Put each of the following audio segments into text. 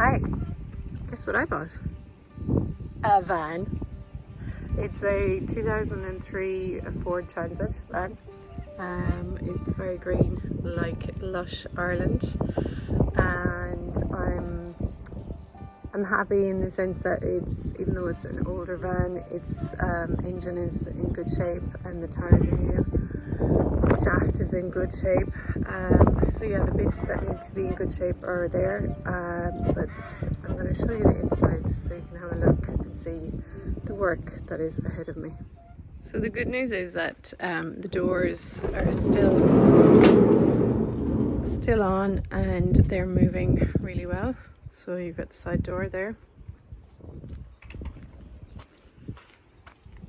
Hi, guess what I bought? A van. It's a 2003 Ford Transit van. It's very green, like lush Ireland, and I'm happy in the sense that it's, even though it's an older van, its engine is in good shape and the tires are new. The shaft is in good shape. So yeah, the bits that need to be in good shape are there. But I'm going to show you the inside so you can have a look and see the work that is ahead of me. So the good news is that the doors are still on and they're moving really well. So you've got the side door there.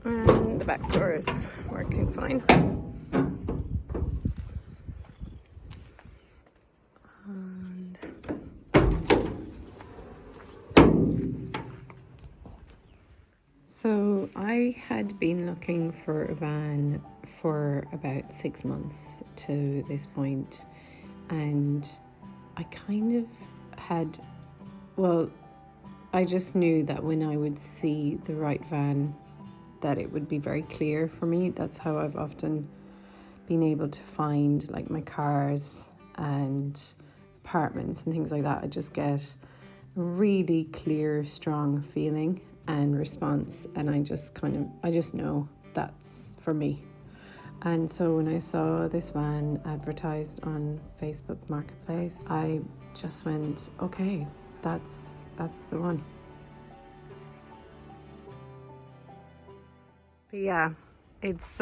And the back door is working fine. So I had been looking for a van for about 6 months to this point, and I kind of had, well, I just knew that when I would see the right van that it would be very clear for me. That's how I've often been able to find like my cars and apartments and things like that. I just get a really clear, strong feeling and response, and I just know that's for me. And so when I saw this van advertised on Facebook Marketplace, I just went, okay, that's the one. But yeah, it's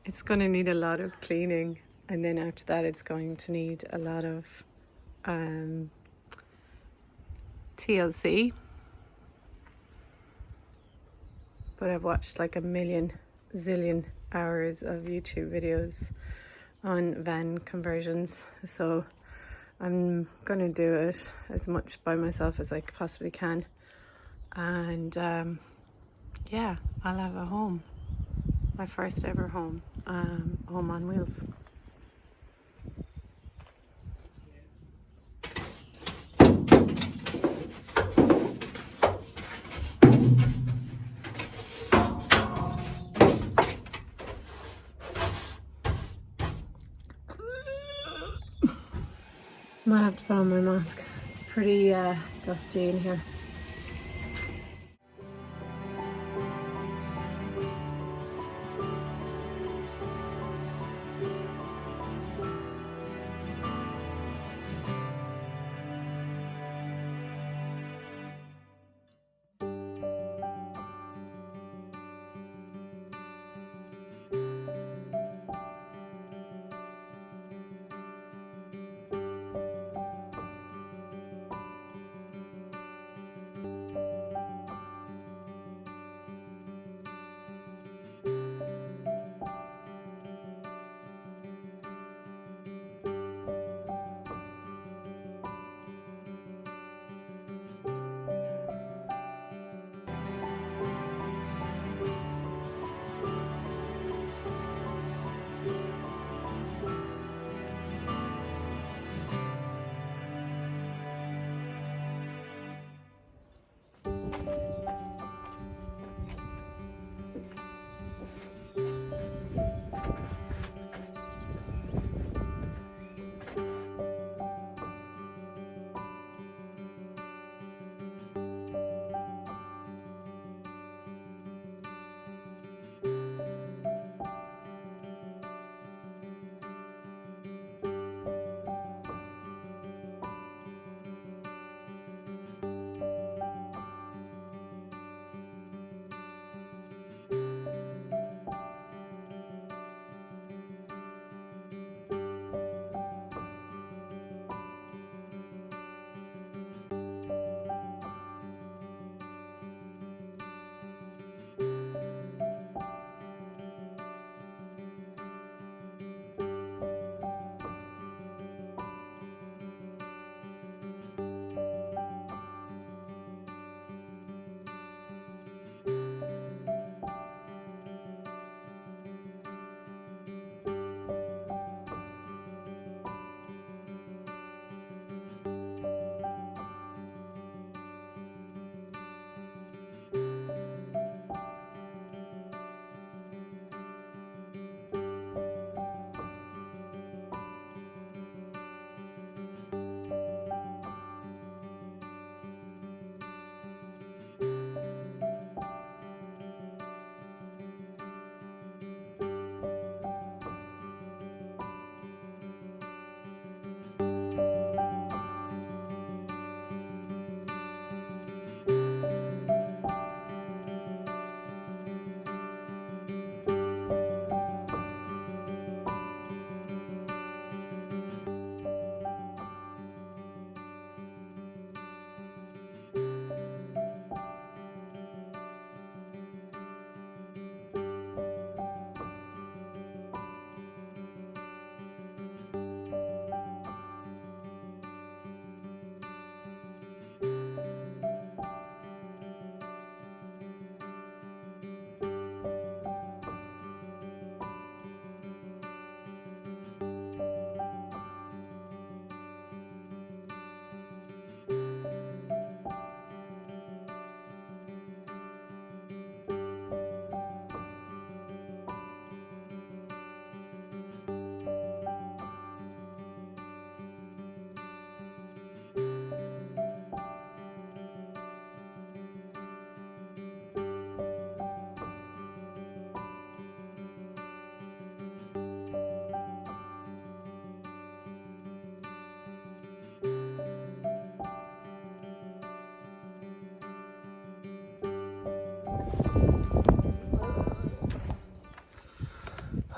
it's going to need a lot of cleaning, and then after that it's going to need a lot of TLC. But I've watched like a million zillion hours of YouTube videos on van conversions, so I'm going to do it as much by myself as I possibly can. And yeah, I'll have a home, my first ever home, home on wheels. Might have to put on my mask. It's pretty dusty in here.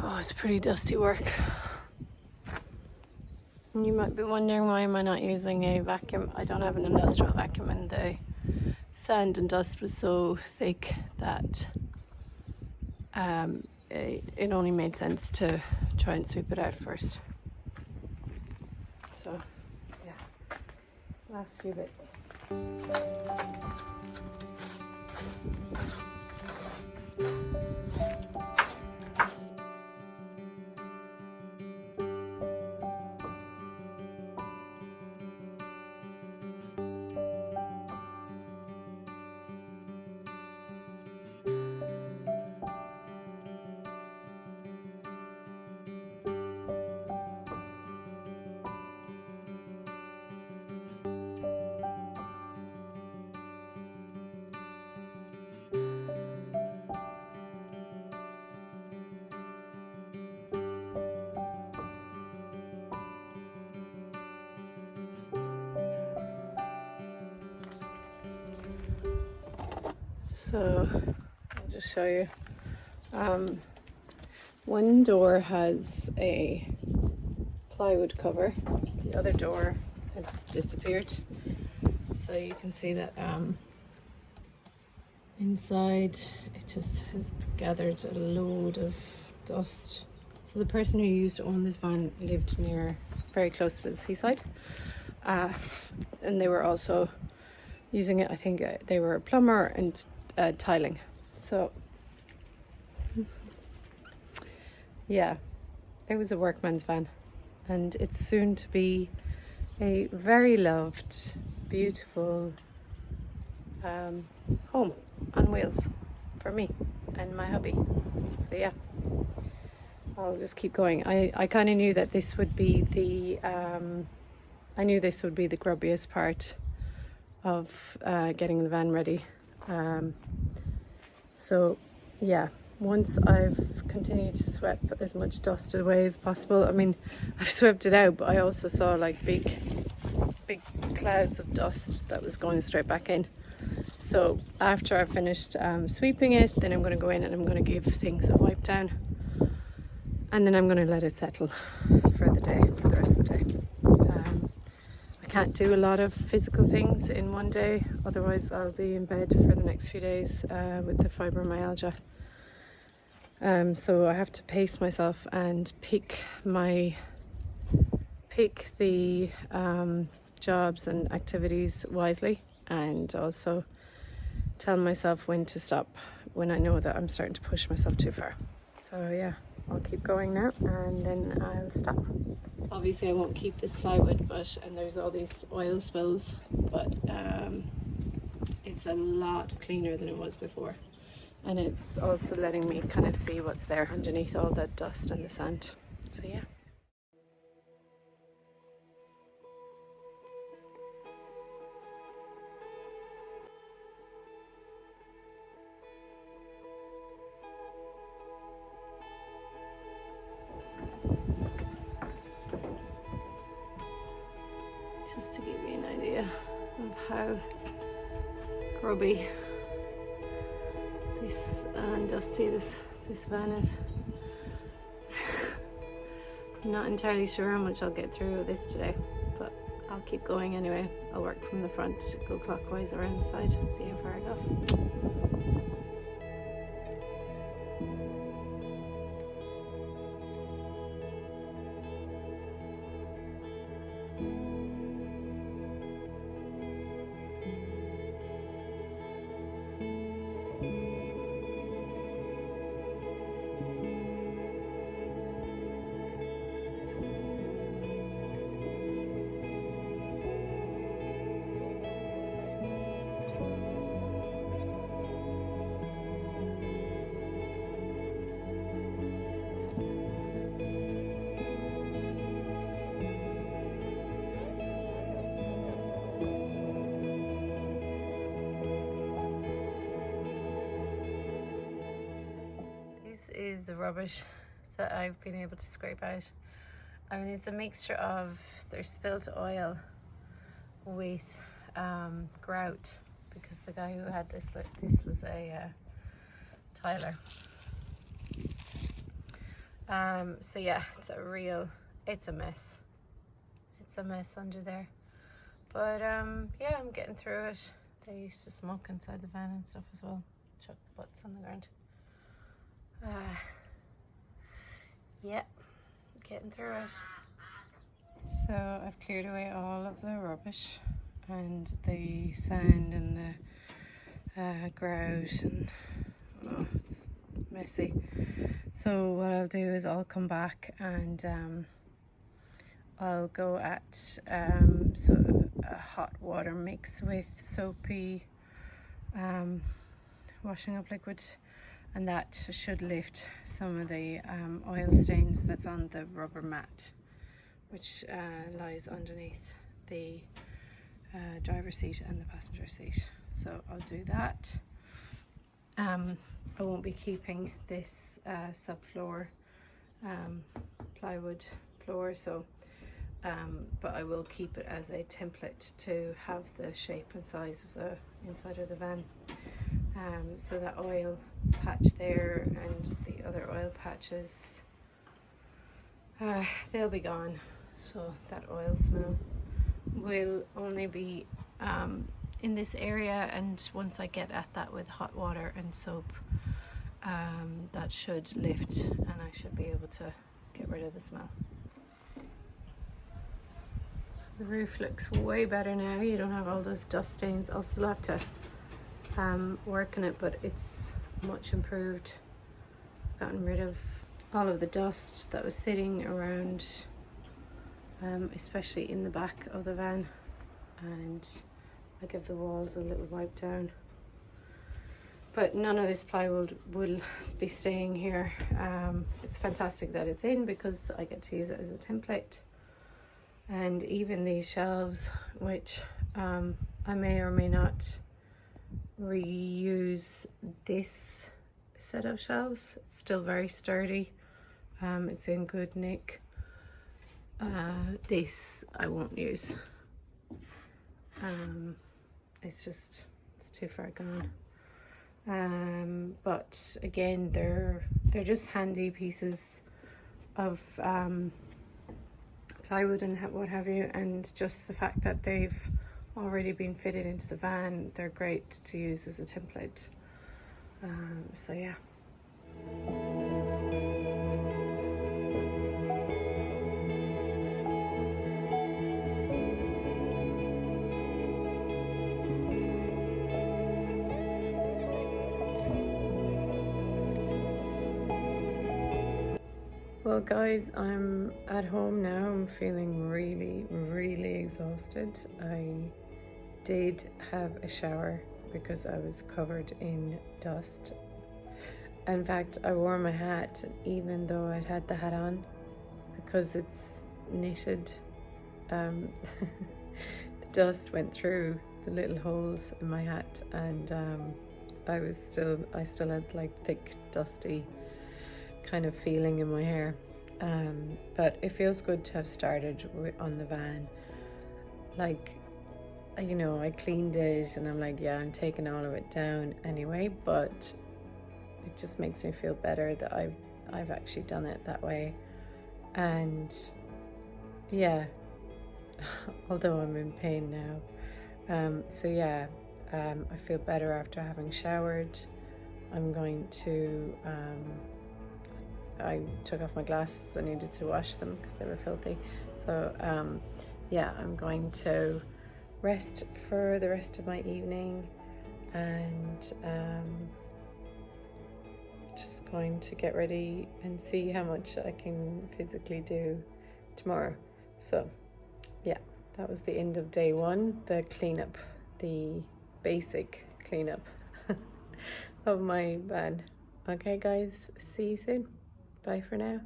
Oh, it's pretty dusty work. And you might be wondering, why am I not using a vacuum? I don't have an industrial vacuum, and the sand and dust was so thick that it only made sense to try and sweep it out first. So yeah, last few bits. So I'll just show you. One door has a plywood cover, the other door has disappeared. So you can see that inside it just has gathered a load of dust. So the person who used to own this van lived very close to the seaside, and they were also using it. I think they were a plumber and tiling. So yeah, it was a workman's van, and it's soon to be a very loved, beautiful home on wheels for me and my hubby. So yeah, I'll just keep going. I kind of knew that this would be the grubbiest part of getting the van ready. So yeah, once I've continued to sweep as much dust away as possible. I mean, I've swept it out, but I also saw like big clouds of dust that was going straight back in. So after I've finished sweeping it, then I'm going to go in and I'm going to give things a wipe down, and then I'm going to let it settle for the rest of the day. I can't do a lot of physical things in one day, otherwise I'll be in bed for the next few days with the fibromyalgia. So I have to pace myself and pick the jobs and activities wisely, and also tell myself when to stop when I know that I'm starting to push myself too far. So yeah, I'll keep going now and then I'll stop. Obviously I won't keep this plywood, and there's all these oil spills, but it's a lot cleaner than it was before, and it's also letting me kind of see what's there underneath all the dust and the sand. So yeah. Just to give you an idea of how grubby and dusty this van is. I'm not entirely sure how much I'll get through of this today, but I'll keep going anyway. I'll work from the front, go clockwise around the side, and see how far I go. Is the rubbish that I've been able to scrape out. I mean, it's a mixture of there's spilt oil with grout, because the guy who had this was a Tyler. So yeah, it's a mess. It's a mess under there. But yeah, I'm getting through it. They used to smoke inside the van and stuff as well. Chuck the butts on the ground. Yeah, getting through it. So I've cleared away all of the rubbish and the sand and the grout, and it's messy. So what I'll do is I'll come back and I'll go at sort of a hot water mix with soapy washing up liquid, and that should lift some of the oil stains that's on the rubber mat, which lies underneath the driver's seat and the passenger seat. So I'll do that. I won't be keeping this subfloor plywood floor, so but I will keep it as a template to have the shape and size of the inside of the van. So that oil patch there and the other oil patches, they'll be gone. So that oil smell will only be in this area, and once I get at that with hot water and soap, that should lift and I should be able to get rid of the smell. So the roof looks way better now. You don't have all those dust stains. I'll still have to work on it, but it's much improved. Gotten rid of all of the dust that was sitting around, especially in the back of the van, and I give the walls a little wipe down. But none of this plywood will be staying here. It's fantastic that it's in because I get to use it as a template. And even these shelves, which I may or may not reuse this set of shelves. It's still very sturdy. It's in good nick. This I won't use. It's too far gone. But again, they're just handy pieces of plywood and what have you, and just the fact that they've already been fitted into the van, they're great to use as a template. So yeah. Well guys, I'm at home now. I'm feeling really exhausted. I did have a shower because I was covered in dust. In fact, I wore my hat even though I'd had the hat on because it's knitted. The dust went through the little holes in my hat, and I still had like thick dusty kind of feeling in my hair, but it feels good to have started on the van. Like, you know, I cleaned it and I'm like, yeah, I'm taking all of it down anyway, but it just makes me feel better that I've actually done it that way. And yeah, although I'm in pain now, so yeah, I feel better after having showered. I'm going to I took off my glasses. I needed to wash them because they were filthy. So yeah, I'm going to rest for the rest of my evening, and just going to get ready and see how much I can physically do tomorrow. So yeah, that was the end of day one, the cleanup, the basic cleanup of my van. Okay guys, see you soon. Bye for now.